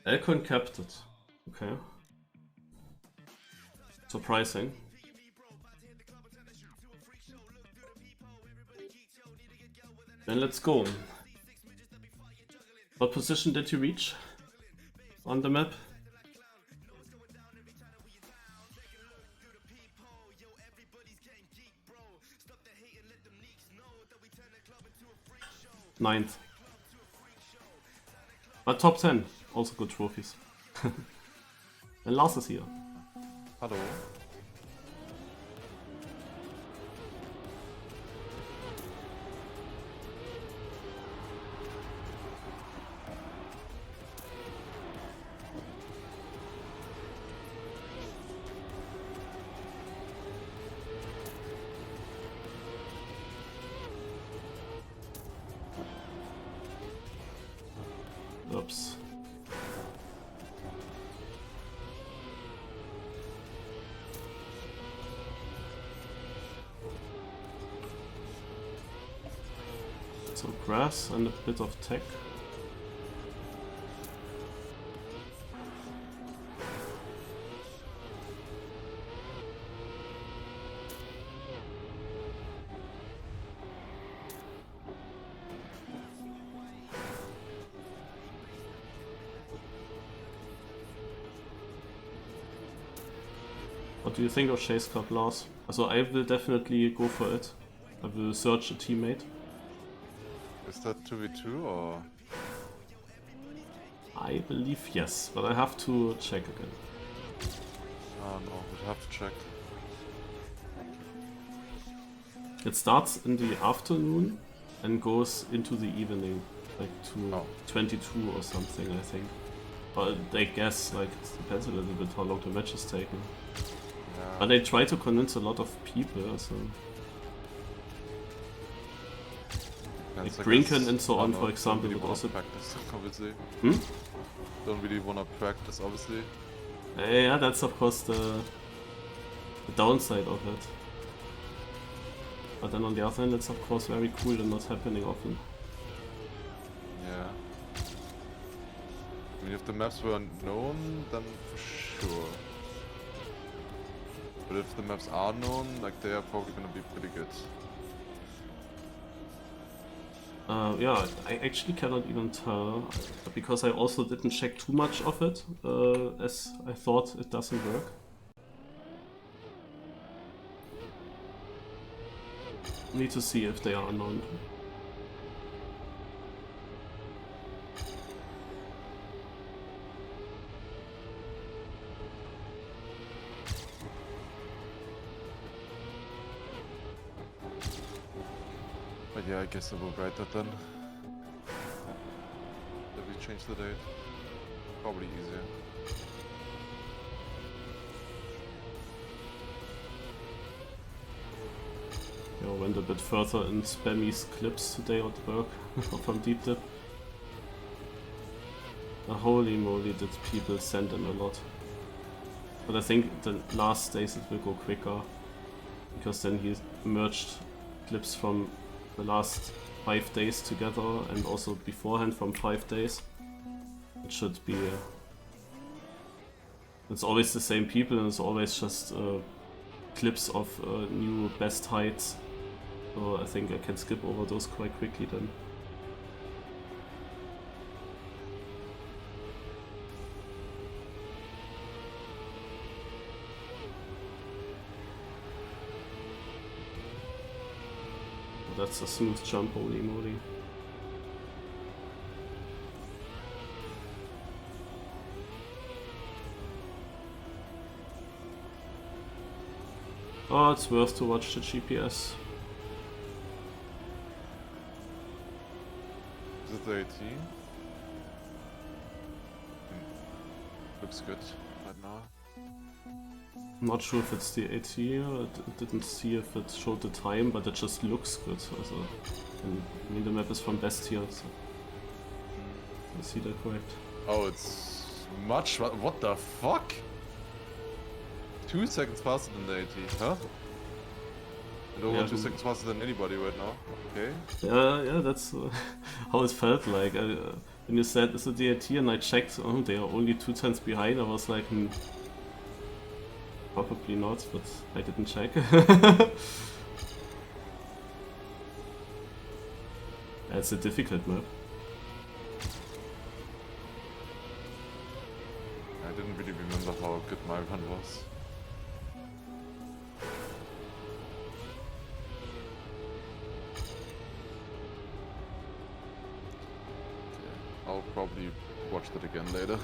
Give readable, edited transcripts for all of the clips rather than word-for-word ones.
Elcon kept it. Okay. Surprising. Then let's go. What position did you reach on the map? Ninth. But top 10. Also good trophies. And Lars is here. Hallo. Oops. So grass and a bit of tech. What do you think of Chase Club, Lars? So I will definitely go for it. I will search a teammate. Is that 2v2 or? I believe yes, but I have to check again. Oh no, we have to check. It starts in the afternoon and goes into the evening, like to 22 or something, I think. But I guess like it depends a little bit how long the match is taking. Yeah. But they try to convince a lot of people, so like Grinken and so on, for example, don't really would also practice, obviously. Hmm? Don't really wanna practice, obviously. Yeah, that's of course the downside of it. But then on the other hand, it's of course very cool and not happening often. Yeah. I mean, if the maps were known, then for sure. But if the maps are known, like they are probably gonna be pretty good. Yeah, I actually cannot even tell, because I also didn't check too much of it, as I thought it doesn't work. Need to see if they are unknown. But yeah, I guess I will write that then. That we change the date. Probably easier. Yeah, went a bit further in Spammy's clips today at work from Deep Dip. Holy moly, did people send in a lot. But I think the last days it will go quicker, because then he merged clips from the last 5 days together and also beforehand from 5 days. It should be... it's always the same people and it's always just clips of new best heights. So I think I can skip over those quite quickly then. That's a smooth jump, holy moly. Oh, it's worth to watch the GPS. Is it the 18? Looks good right now. I'm not sure if it's the AT, I didn't see if it showed the time, but it just looks good. Also, I mean the map is from best here, so I see that correct. Oh, it's much. What the fuck? 2 seconds faster than the AT, huh? And over 2 seconds faster than anybody right now. Okay. Yeah, that's how it felt like. when you said is it DLT and I checked, oh, they are only 2 turns behind, I was like, probably not, but I didn't check. It's a difficult map. I didn't really remember how good my run was. Okay, I'll probably watch that again later.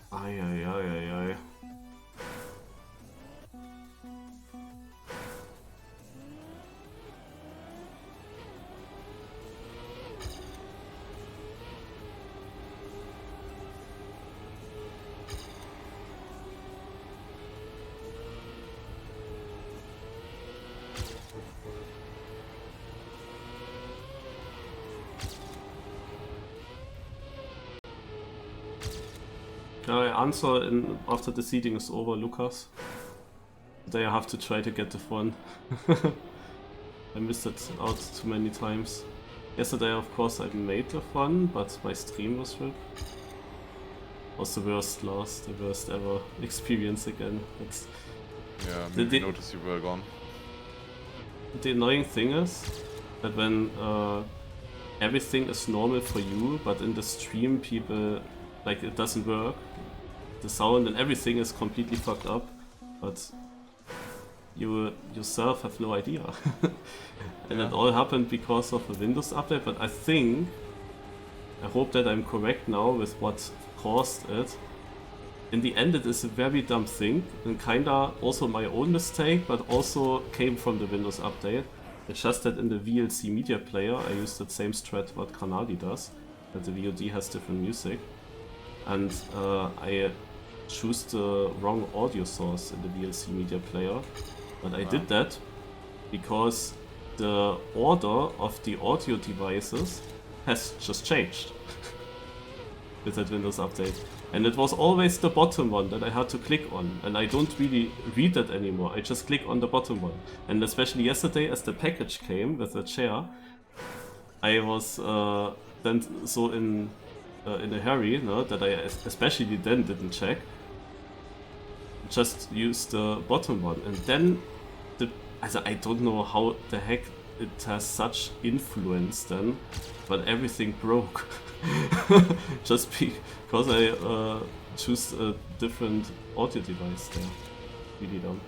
Ay, ay, ay, ay, ay. Can I answer after the seeding is over, Lucas? Today I have to try to get the fun. I missed it out too many times. Yesterday, of course, I made the fun, but my stream was ripped. Was the worst, Lars, the worst ever experience again. It's, Yeah, maybe notice you were gone. the annoying thing is that when everything is normal for you, but in the stream people, like, it doesn't work. The sound and everything is completely fucked up, but you yourself have no idea. And it all happened because of a Windows update, but I hope that I'm correct now with what caused it. In the end, it is a very dumb thing, and kinda also my own mistake, but also came from the Windows update. It's just that in the VLC media player, I use that same strat what Kanali does, that the VOD has different music. And I choose the wrong audio source in the VLC media player. But I did that because the order of the audio devices has just changed with that Windows update. And it was always the bottom one that I had to click on, and I don't really read that anymore, I just click on the bottom one. And especially yesterday as the package came with the chair, I was then so in a hurry, no, that I especially then didn't check. Just used the bottom one, and then I don't know how the heck it has such influence then, but everything broke. Just because I choose a different audio device there. Really dumb.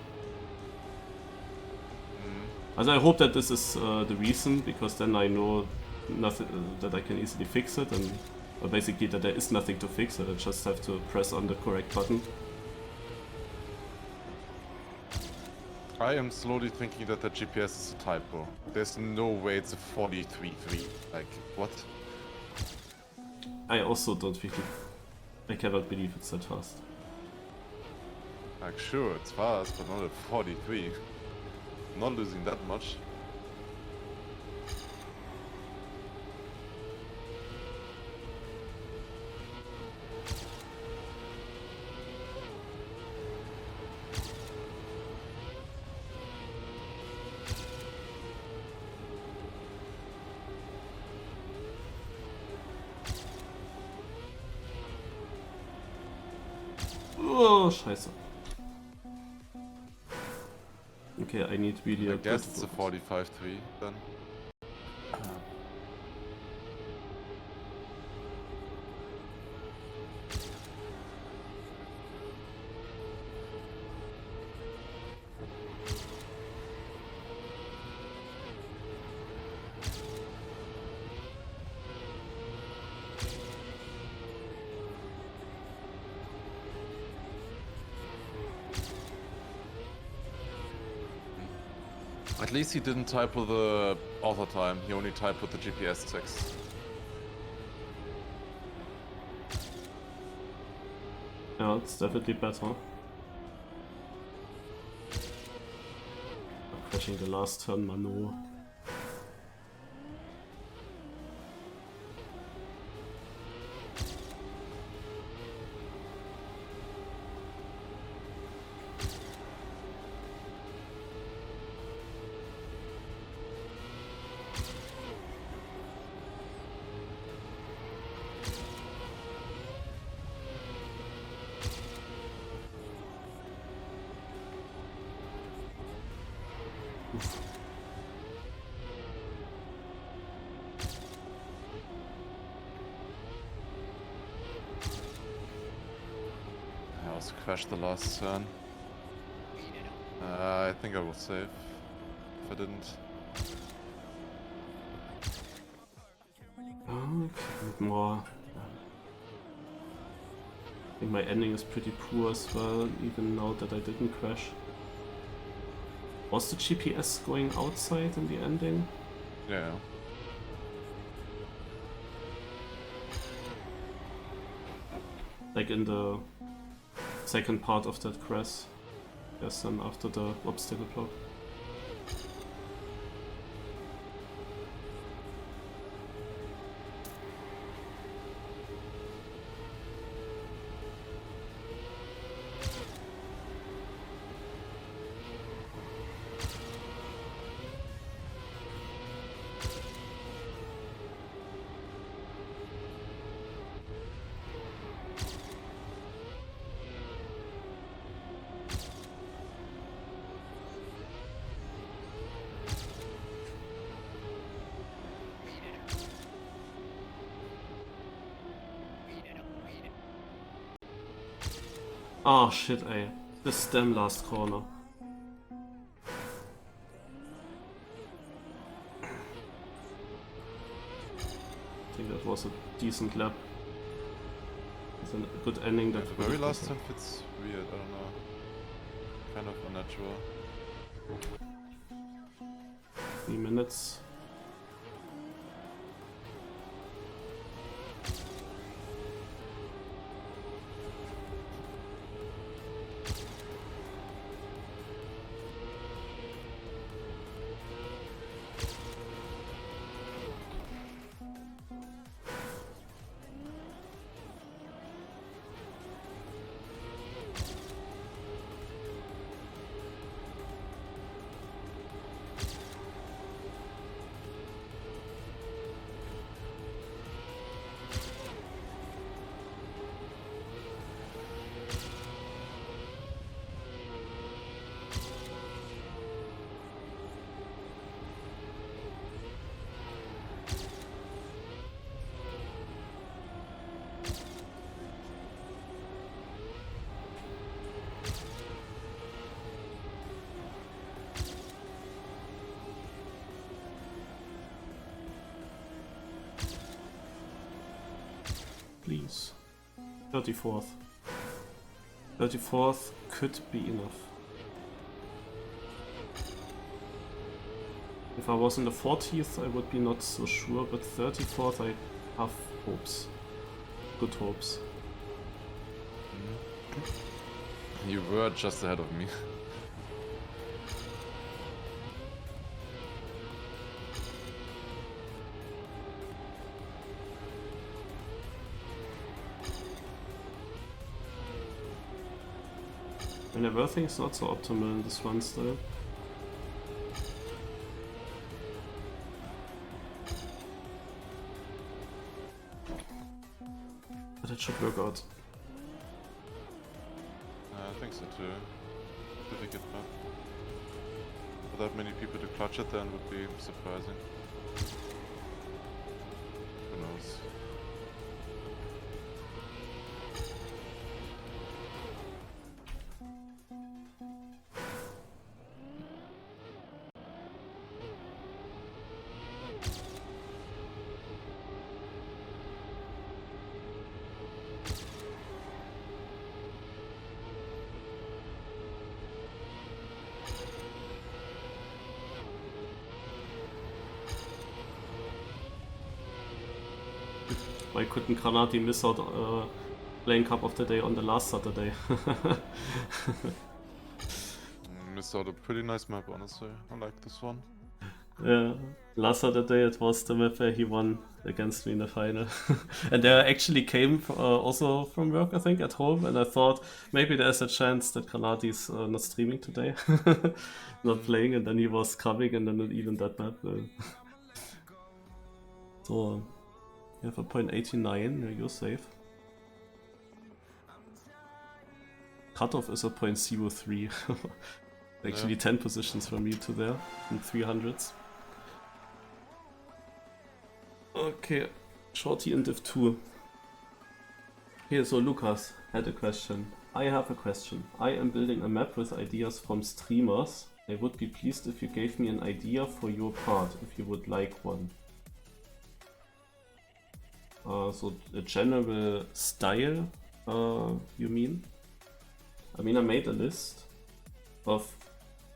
I hope that this is the reason, because then I know nothing that I can easily fix it, and basically that there is nothing to fix it. I just have to press on the correct button. I am slowly thinking that the GPS is a typo. There's no way it's a 43.3. Like, what? I also don't really... I cannot believe it's that fast. Like, sure, it's fast, but not at 43. Not losing that much. Oh, scheiße. Okay, I need really I guess it's a 45.3 then. At least he didn't type with the author time, he only typed with the GPS text. Yeah, it's definitely better. I'm crashing the last turn, Mano. almost crashed the last turn. I think I was safe if I didn't. Okay, more. I think my ending is pretty poor as well, even now that I didn't crash. Was the GPS going outside in the ending? Yeah. Like in the second part of that crash. Yes, and after the obstacle block. Oh shit, this damn last corner. I think that was a decent lap. It's a good ending. That The very last time fits weird, I don't know. Kind of unnatural. 3 minutes. Please. 34th. 34th could be enough. If I was in the 40th, I would be not so sure, but 34th, I have hopes. Good hopes. You were just ahead of me. And everything's not so optimal in this run still. But it should work out. I think so too. Pretty good map. For that many people to clutch it then would be surprising. Who knows? Why couldn't Granati miss out playing Cup of the Day on the last Saturday? Missed out a pretty nice map, honestly. I like this one. Yeah, last Saturday it was the map where he won against me in the final. And I actually came also from work, I think, at home, and I thought maybe there's a chance that Granati's not streaming today, not playing, and then he was coming, and then even that map. So, you have a .89, you're safe. Cutoff is a .03. Actually 10 positions from you to there, in 300s. Okay, Shorty in Div 2. Okay, so Lucas had a question. I have a question. I am building a map with ideas from streamers. I would be pleased if you gave me an idea for your part, if you would like one. So a general style, you mean? I mean, I made a list of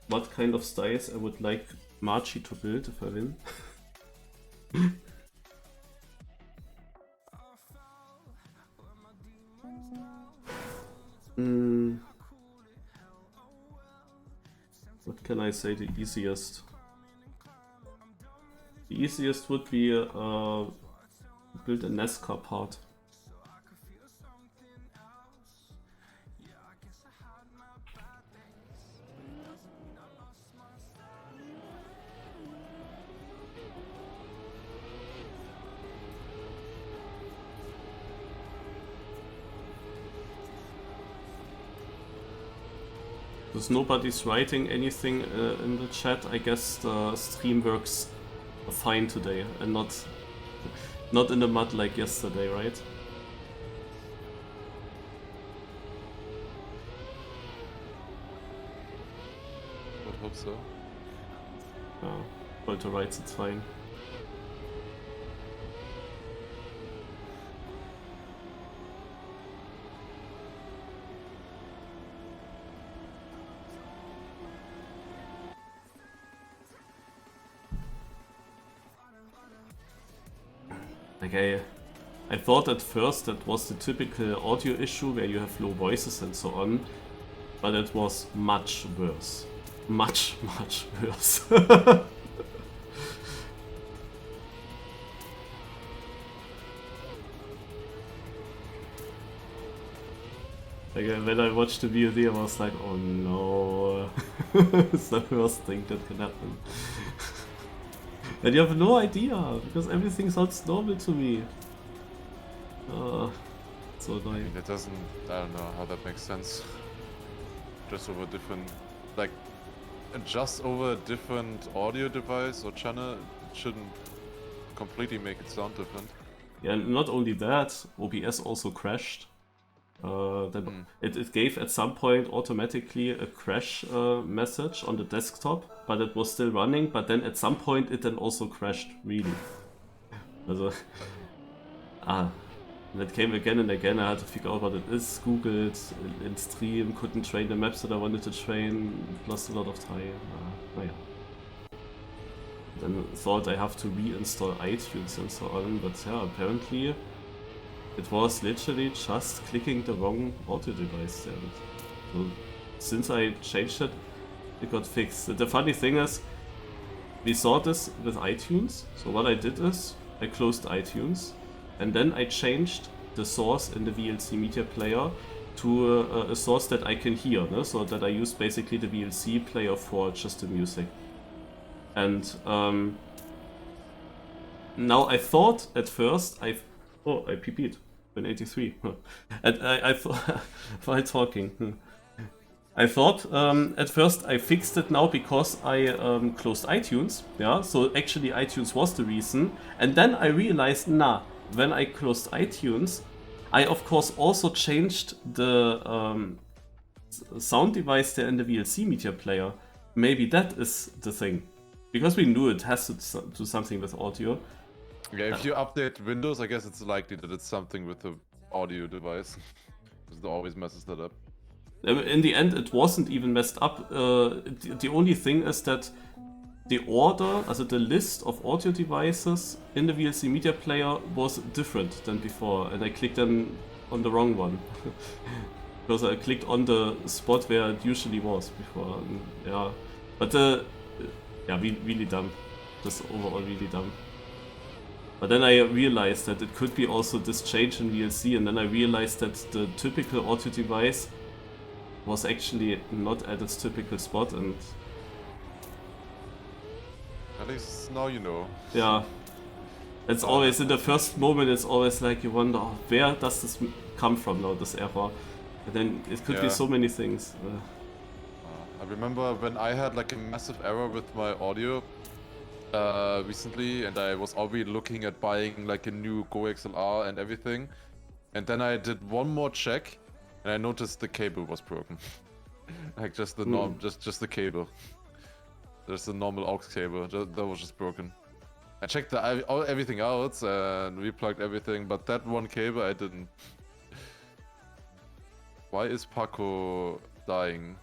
what kind of styles I would like Marchi to build if I win. What can I say the easiest? The easiest would be build a NASCAR part. Because nobody's writing anything in the chat, I guess the stream works fine today and not in the mud like yesterday, right? I hope so. Well, to write it's fine. Okay, I thought at first that was the typical audio issue where you have low voices and so on, but it was much worse. Much worse. Like, when I watched the VOD, I was like, oh no, it's the worst thing that can happen. And you have no idea, because everything sounds normal to me. So annoying. I mean, it doesn't, I don't know how that makes sense. Just over different, like, just over a different audio device or channel, it shouldn't completely make it sound different. Yeah, and not only that, OBS also crashed. It gave at some point automatically a crash message on the desktop, but it was still running, but then at some point it then also crashed, really. Also, that came again and again. I had to figure out what it is, googled, in stream, couldn't train the maps that I wanted to train, lost a lot of time. Naja. Then thought I have to reinstall iTunes and so on, but yeah, apparently it was literally just clicking the wrong audio device there. So since I changed it, it got fixed. The funny thing is, we saw this with iTunes. So what I did is, I closed iTunes, and then I changed the source in the VLC media player to a source that I can hear, no? So that I use basically the VLC player for just the music. And now I thought at first I PP'd. 83. And I thought while talking. I thought at first I fixed it now because I closed iTunes. Yeah, so actually iTunes was the reason. And then I realized, when I closed iTunes, I of course also changed the sound device there in the VLC media player. Maybe that is the thing. Because we knew it has to do something with audio. Yeah, if you update Windows, I guess it's likely that it's something with the audio device. Because it always messes that up. In the end, it wasn't even messed up. The only thing is that the order, also the list of audio devices in the VLC media player was different than before, and I clicked then on the wrong one. Because I clicked on the spot where it usually was before. Yeah, but yeah, really dumb. Just overall really dumb. But then I realized that it could be also this change in VLC, and then I realized that the typical audio device was actually not at its typical spot, and at least now you know. Yeah, it's always in the first moment. It's always like you wonder, where does this come from now? This error, and then it could be so many things. I remember when I had like a massive error with my audio recently, and I was already looking at buying like a new Go XLR and everything, and then I did one more check, And I noticed the cable was broken. Like just the just the cable. There's the normal aux cable that was just broken. I checked everything out and replugged everything, but that one cable I didn't. Why is Paco dying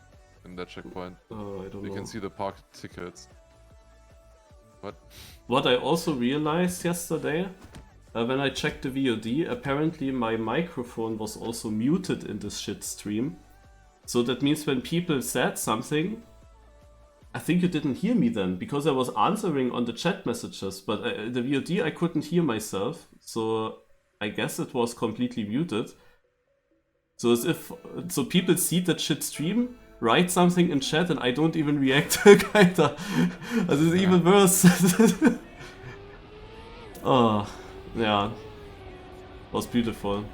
in that checkpoint? I don't know. You can see the park tickets. What? What I also realized yesterday, when I checked the VOD, apparently my microphone was also muted in this shit stream. So that means when people said something, I think you didn't hear me then, because I was answering on the chat messages, but the VOD I couldn't hear myself, so I guess it was completely muted. So as if people see that shit stream, write something in chat, and I don't even react, kinda. This is even worse. Oh, yeah. Was beautiful.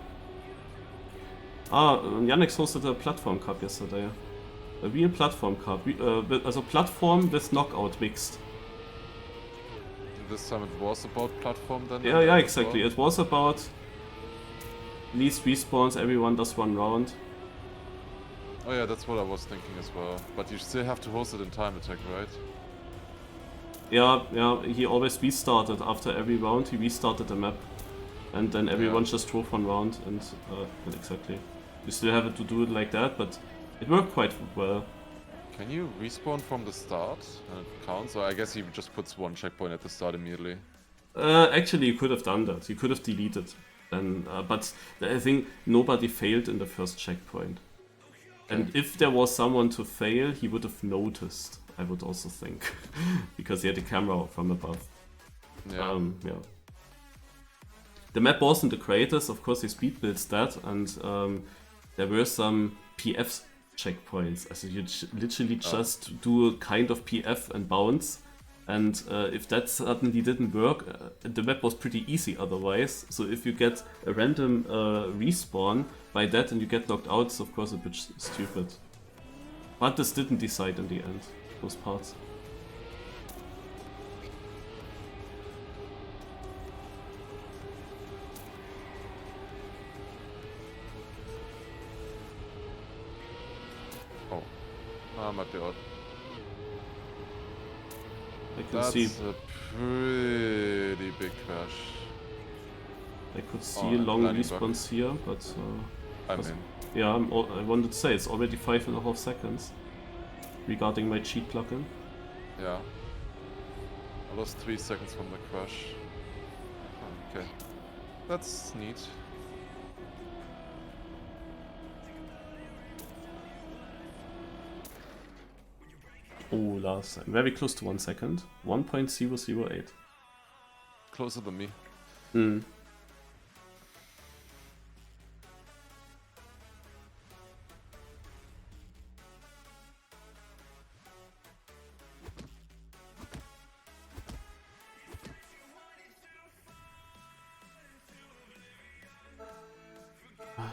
Yannick hosted a platform cup yesterday. A real platform cup. Also platform with knockout mixed. This time it was about platform then? Yeah, exactly. It was about least respawns, everyone does one round. Oh yeah, that's what I was thinking as well. But you still have to host it in TimeAttack, right? Yeah, he always restarted after every round, he restarted the map. And then everyone just drove one round and exactly. You still have to do it like that, but it worked quite well. Can you respawn from the start and it counts? Or I guess he just puts one checkpoint at the start immediately. Actually, you could have done that. You could have deleted. But I think nobody failed in the first checkpoint. And if there was someone to fail, he would have noticed, I would also think. Because he had the camera from above. Yeah. The map wasn't the greatest, of course he speed builds that, and there were some PF checkpoints. Also you literally just do a kind of PF and bounce, and if that suddenly didn't work, the map was pretty easy otherwise. So if you get a random respawn by that and you get knocked out, it's of course a bit stupid. But this didn't decide in the end, those parts. I'm at the odd. I can That's see. a pretty big crash. I could see long respawns here, but yeah, I wanted to say it's already 5.5 seconds regarding my cheat plugin. Yeah, I lost 3 seconds from the crash. Okay, that's neat. Oh, Lars, I'm very close to 1 second. 1.008. Closer than me.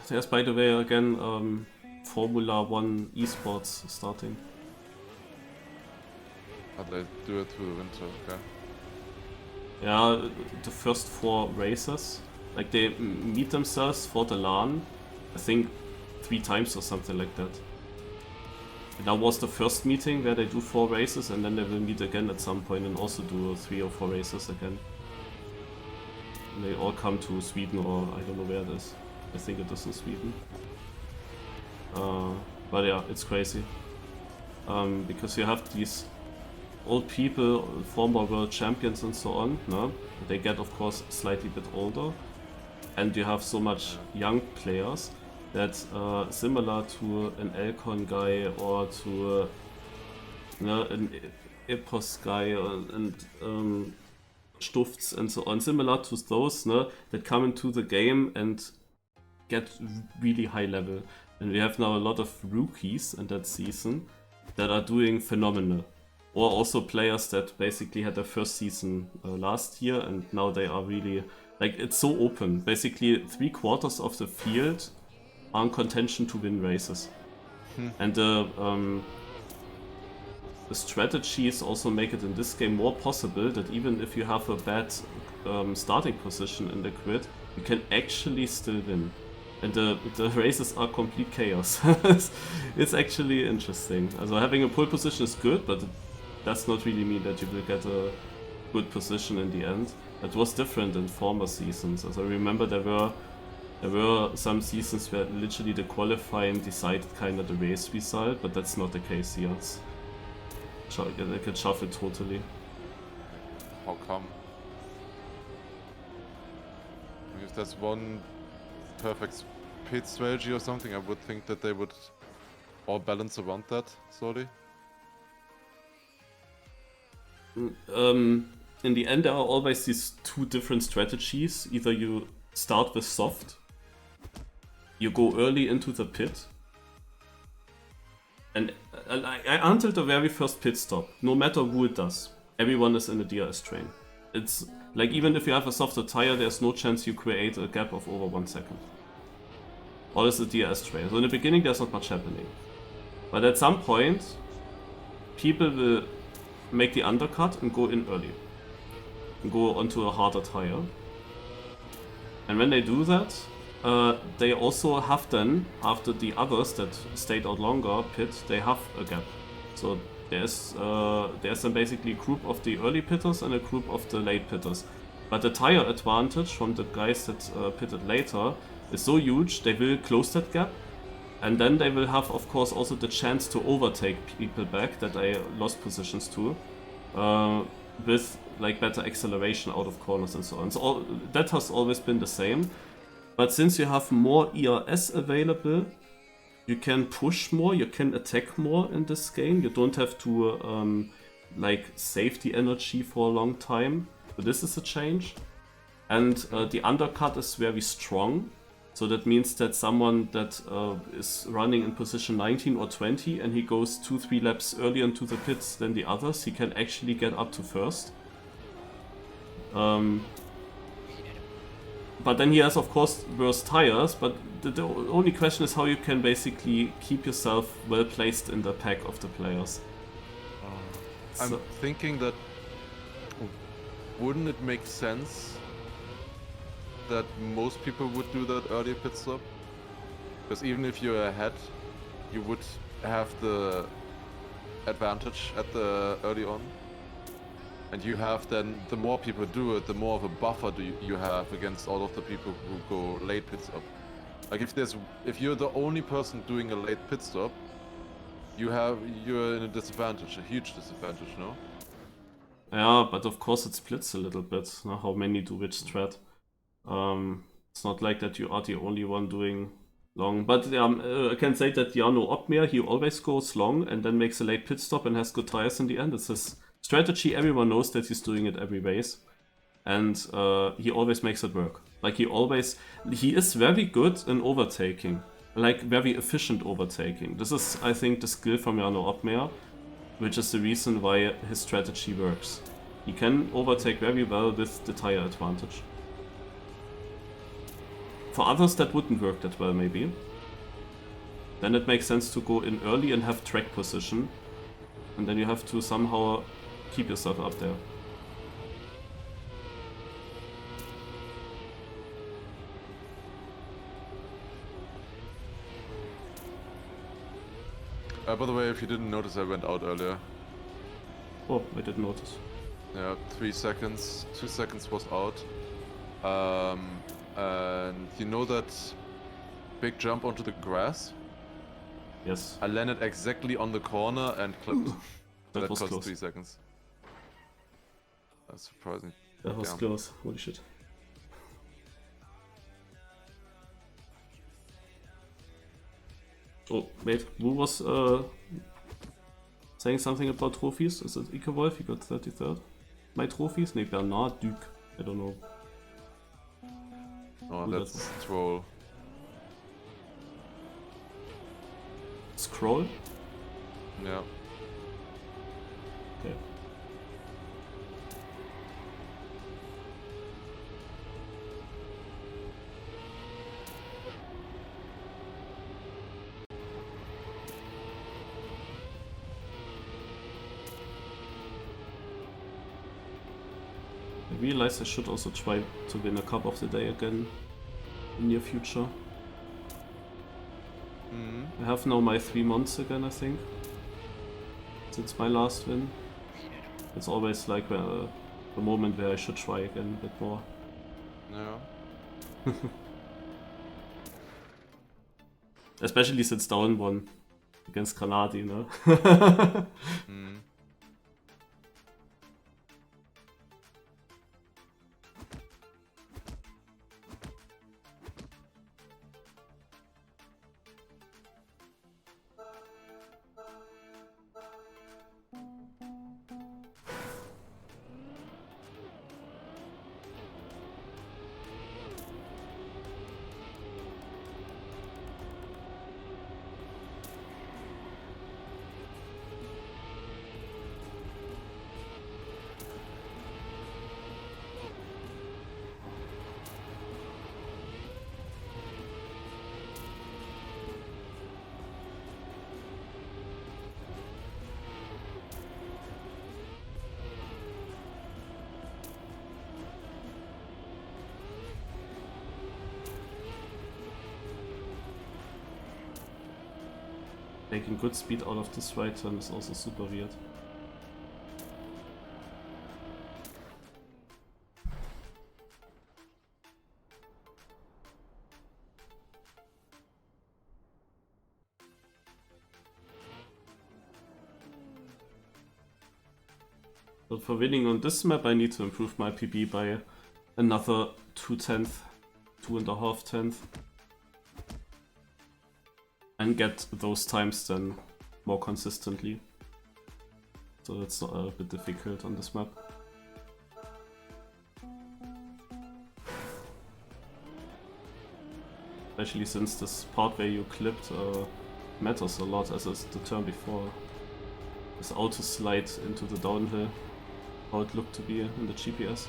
There's, by the way, again, Formula 1 esports starting. But they do it through the winter, okay? Yeah, the first 4 races. Like, they meet themselves for the LAN, I think 3 times or something like that. And that was the first meeting where they do 4 races, and then they will meet again at some point and also do 3 or 4 races again. And they all come to Sweden, or I don't know where it is. I think it is in Sweden. But yeah, it's crazy. Because you have these old people, former world champions and so on, no? They get of course slightly bit older, and you have so much young players that similar to an Elcon guy or to an Epos guy and Stufts and so on, similar to those that come into the game and get really high level. And we have now a lot of rookies in that season that are doing phenomenal. Or also players that basically had their first season last year and now they are really, like, it's so open. Basically 3/4 of the field are in contention to win races. And the strategies also make it in this game more possible that even if you have a bad starting position in the grid, you can actually still win. And the races are complete chaos. It's actually interesting. Also having a pole position is good, but it does not really mean that you will get a good position in the end. It was different in former seasons. As I remember, there were some seasons where literally the qualifying decided kind of the race result, but that's not the case here. They can shuffle totally. How come? If there's one perfect pit strategy or something, I would think that they would all balance around that slowly. In the end, there are always these two different strategies. Either you start with soft, you go early into the pit, and until the very first pit stop, no matter who it does, everyone is in the DRS train. It's like even if you have a softer tire, there's no chance you create a gap of over 1 second. All is the DRS train. So in the beginning, there's not much happening. But at some point, people will make the undercut and go in early. And go onto a harder tire. And when they do that, they also have then, after the others that stayed out longer pit, they have a gap. So there's then basically a group of the early pitters and a group of the late pitters. But the tire advantage from the guys that pitted later is so huge, they will close that gap. And then they will have, of course, also the chance to overtake people back that they lost positions to, with like better acceleration out of corners and so on. So that has always been the same. But since you have more ERS available, you can push more, you can attack more in this game. You don't have to like save the energy for a long time. So this is a change. And the undercut is very strong. So that means that someone that is running in position 19 or 20 and he goes 2-3 laps earlier into the pits than the others, he can actually get up to first. But then he has, of course, worse tires, but the only question is how you can basically keep yourself well placed in the pack of the players. I'm thinking that wouldn't it make sense that most people would do that early pit stop? Because even if you're ahead, you would have the advantage at the early on. And you have then, the more people do it, the more of a buffer you have against all of the people who go late pit stop. Like if you're the only person doing a late pit stop, you're in a disadvantage, a huge disadvantage, no? Yeah, but of course it splits a little bit, how many do which strat. It's not like that you are the only one doing long, but I can say that Jarno Opmeer, he always goes long and then makes a late pit stop and has good tires in the end. It's his strategy, everyone knows that he's doing it every race, and he always makes it work. Like he is very good in overtaking, like very efficient overtaking. This is, I think, the skill from Jarno Opmeer, which is the reason why his strategy works. He can overtake very well with the tire advantage. For others that wouldn't work that well maybe. Then it makes sense to go in early and have track position. And then you have to somehow keep yourself up there. By the way, if you didn't notice, I went out earlier. Oh, I didn't notice. Yeah, 3 seconds. 2 seconds was out. And you know that big jump onto the grass? Yes. I landed exactly on the corner and clipped. That was cost close. 3 seconds. That's surprising. That was Damn. close. Holy shit. Oh, wait. Who was saying something about trophies? Is it Ikewolf? He got 33rd. My trophies? Nee, Bernard Duke. I don't know. Oh, Who that's that troll. Scroll? Yeah. Okay. I realized I should also try to win a Cup of the Day again in near future. I have now my 3 months again, I think. Since my last win. It's always like the moment where I should try again a bit more. Yeah. Especially since down one against Granadi, you know? Taking good speed out of this right turn is also super weird. But for winning on this map I need to improve my PB by another 2.5 tenths. And get those times then more consistently. So that's a bit difficult on this map. Especially since this part where you clipped matters a lot, as is the turn before. This auto slide into the downhill, how it looked to be in the GPS.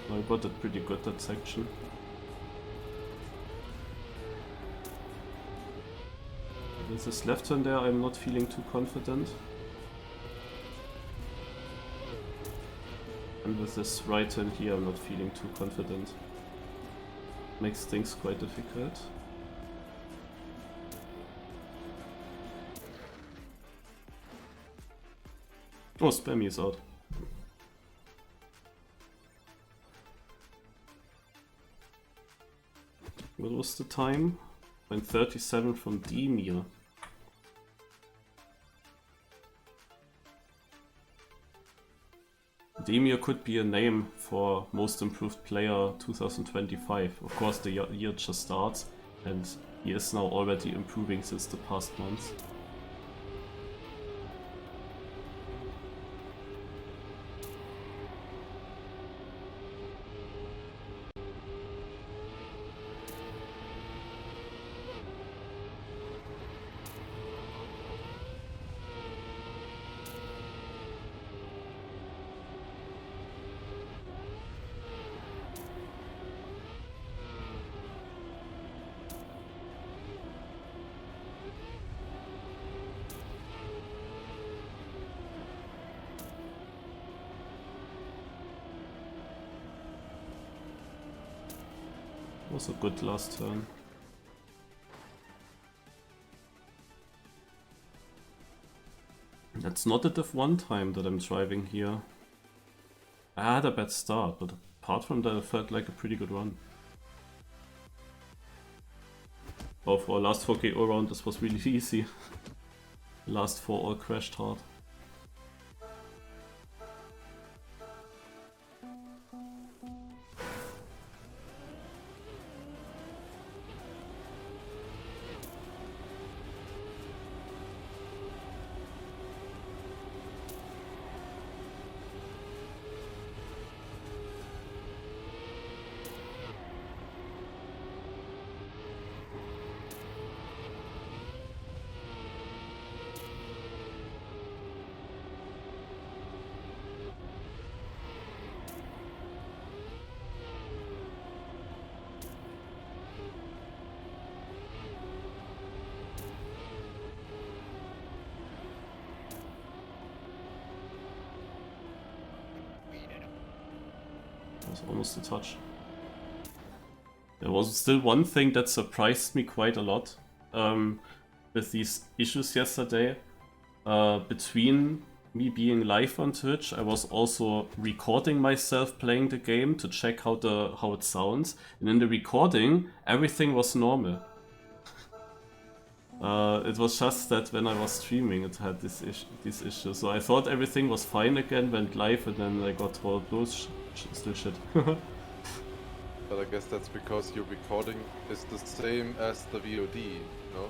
I got it pretty good, that section. With this left turn there, I'm not feeling too confident. And with this right turn here, I'm not feeling too confident. Makes things quite difficult. Oh, Spammy is out. What was the time? 37 from Demir. Demir could be a name for Most Improved Player 2025. Of course the year just starts and he is now already improving since the past months. Was a good last turn. That's not a Div1 time that I'm driving here. I had a bad start, but apart from that, it felt like a pretty good run. Oh, for our last 4 KO round, this was really easy. The last 4 all crashed hard. was almost a touch. There was still one thing that surprised me quite a lot with these issues yesterday. Between me being live on Twitch, I was also recording myself playing the game to check how it sounds, and in the recording everything was normal. It was just that when I was streaming it had this issue, so I thought everything was fine again, went live, and then I got told those still shit. But I guess that's because your recording is the same as the VOD, no?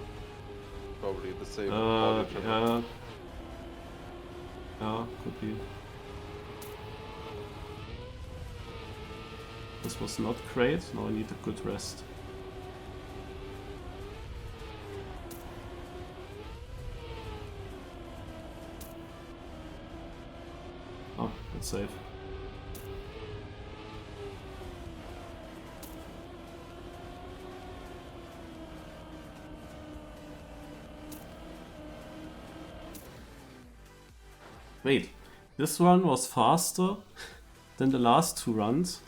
Probably the same audio channel. Yeah, could be. This was not great, now I need a good rest. Oh, that's safe. Wait, this run was faster than the last 2 runs,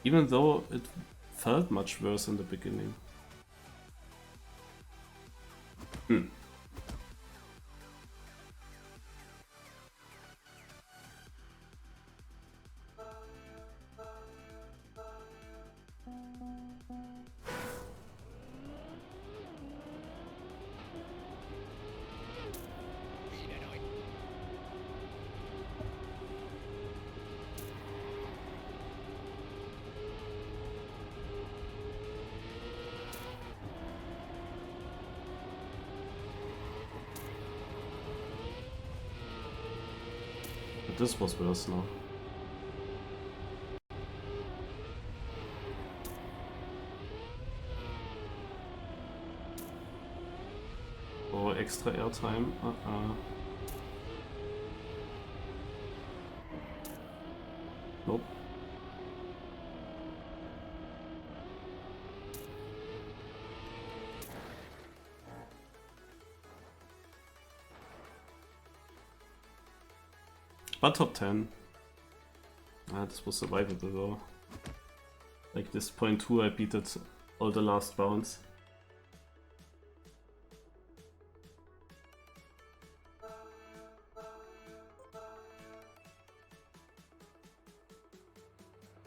even though it felt much worse in the beginning. But this was worse now. Oh, extra airtime. Nope. But top 10. This was survivable though. Like this point 2, I beat it all the last rounds.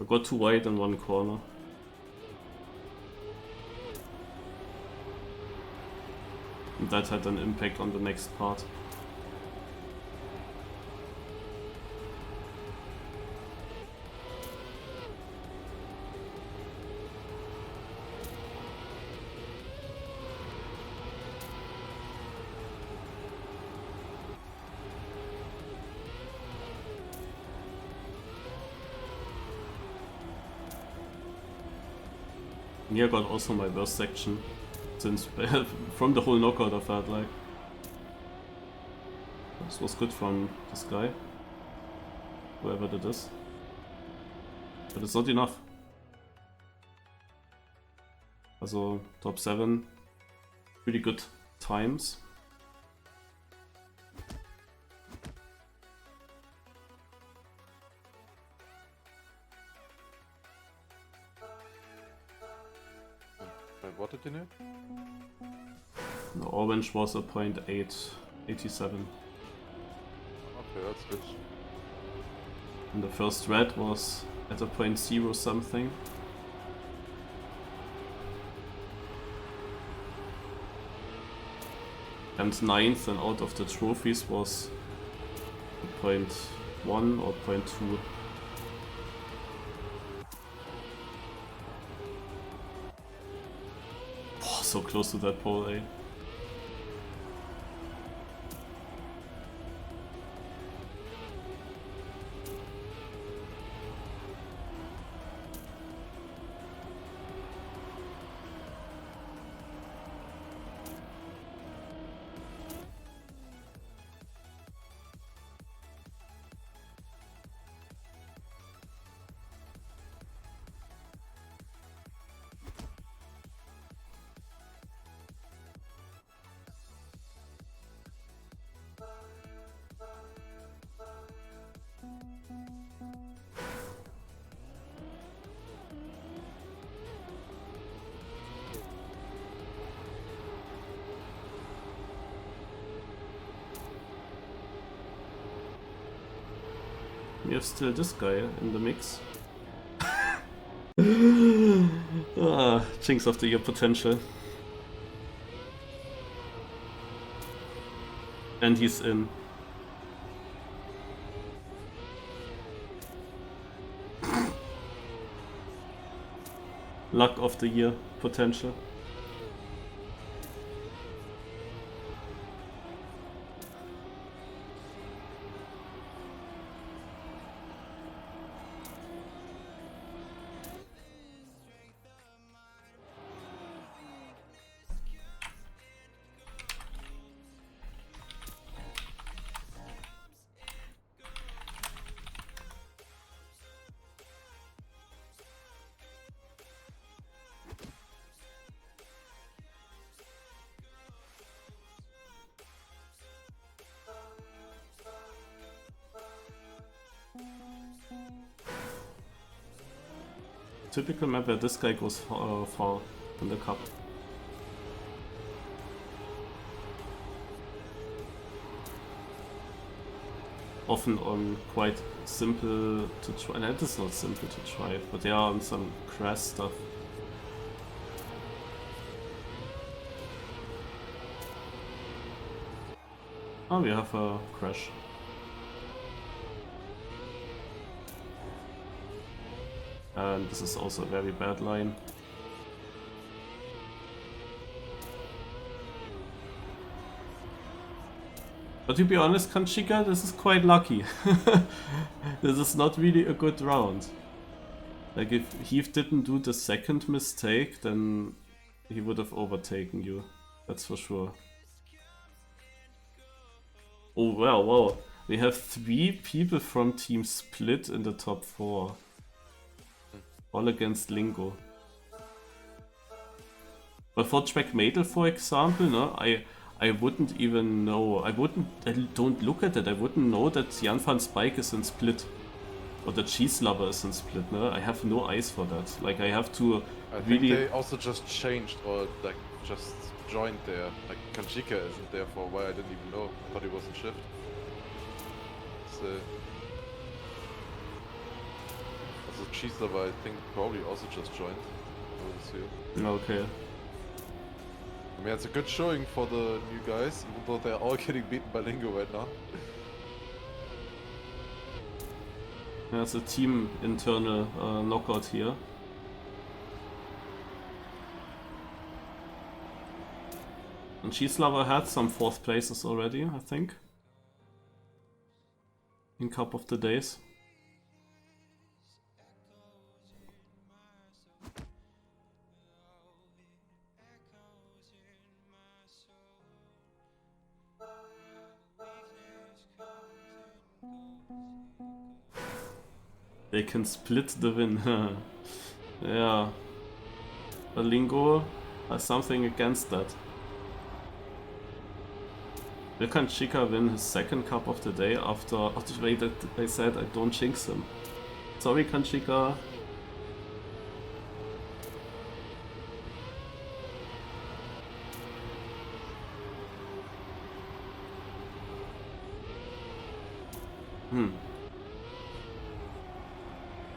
I got too wide in one corner. And that had an impact on the next part. Here got also my worst section since from the whole knockout I felt like. This was good from this guy, whoever that is, but it's not enough. Also top 7, pretty good times. What did you need? The orange was a 0.887. Okay, that's good. And the first red was at a 0.0 something. And 9th and out of the trophies was a 0.1 or 0.2. So close to that pole, eh? we have still this guy in the mix. Jinx of the year potential. And he's in. Luck of the year potential. Typical map where this guy goes far in the cup. Often on quite simple to try. That is not simple to try, but they are on some crash stuff. Oh, we have a crash. And this is also a very bad line. But to be honest, Kanchika, this is quite lucky. This is not really a good round. Like, if Heath didn't do the second mistake, then he would have overtaken you. That's for sure. Oh, wow. We have 3 people from Team Split in the top 4. All against Lingo. But for Track Metal, for example, no, I wouldn't even know. I don't look at it. I wouldn't know that Jan van Spijk is in Split. Or that Cheese Lover is in Split, no? I have no eyes for that. Like, I have to I really... think they also just changed or like just joined there. Like Kanchika isn't there for a while. I didn't even know. I thought he was in shift. So... Also Cheese Lover, I think, probably also just joined. Okay. I mean, it's a good showing for the new guys, even though they're all getting beaten by Lingo right now. There's a team internal knockout here. And Cheese Lover had some 4th places already, I think. In Cup of the Days. They can split the win. Yeah. But Lingo has something against that. Will Kanchika win his 2nd Cup of the Day after the way that I said I don't jinx him? Sorry, Kanchika.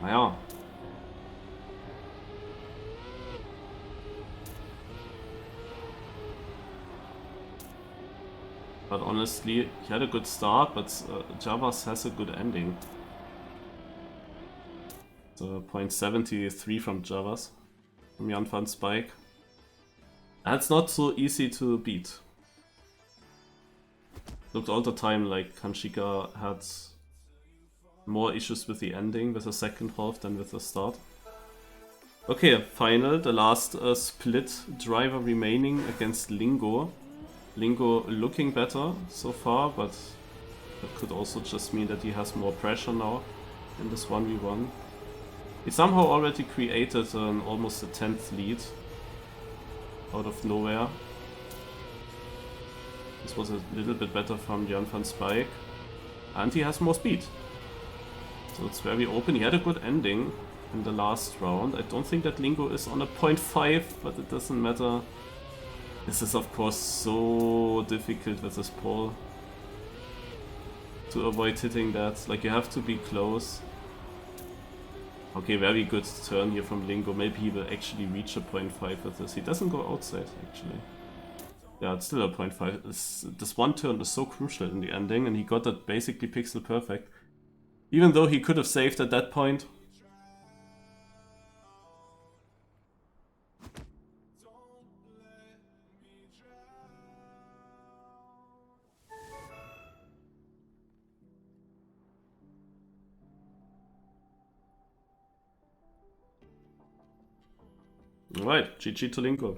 Naja. But honestly, he had a good start, but Javas has a good ending. So .73 from Javas, from Jan van Spijk. That's not so easy to beat. Looked all the time like Kanchika had more issues with the ending with the 2nd half than with the start. Okay, final, the last split driver remaining against Lingo. Lingo looking better so far, but that could also just mean that he has more pressure now in this 1v1. He somehow already created an almost a 10th lead out of nowhere. This was a little bit better from Jan van Spijk. And he has more speed. So it's very open. He had a good ending in the last round. I don't think that Lingo is on a 0.5, but it doesn't matter. This is of course so difficult with this pole. to avoid hitting that. Like, you have to be close. Okay, very good turn here from Lingo. Maybe he will actually reach a 0.5 with this. He doesn't go outside, actually. Yeah, it's still a 0.5. This one turn is so crucial in the ending, and he got that basically pixel perfect. Even though he could have saved at that point. Alright, GG to Linko.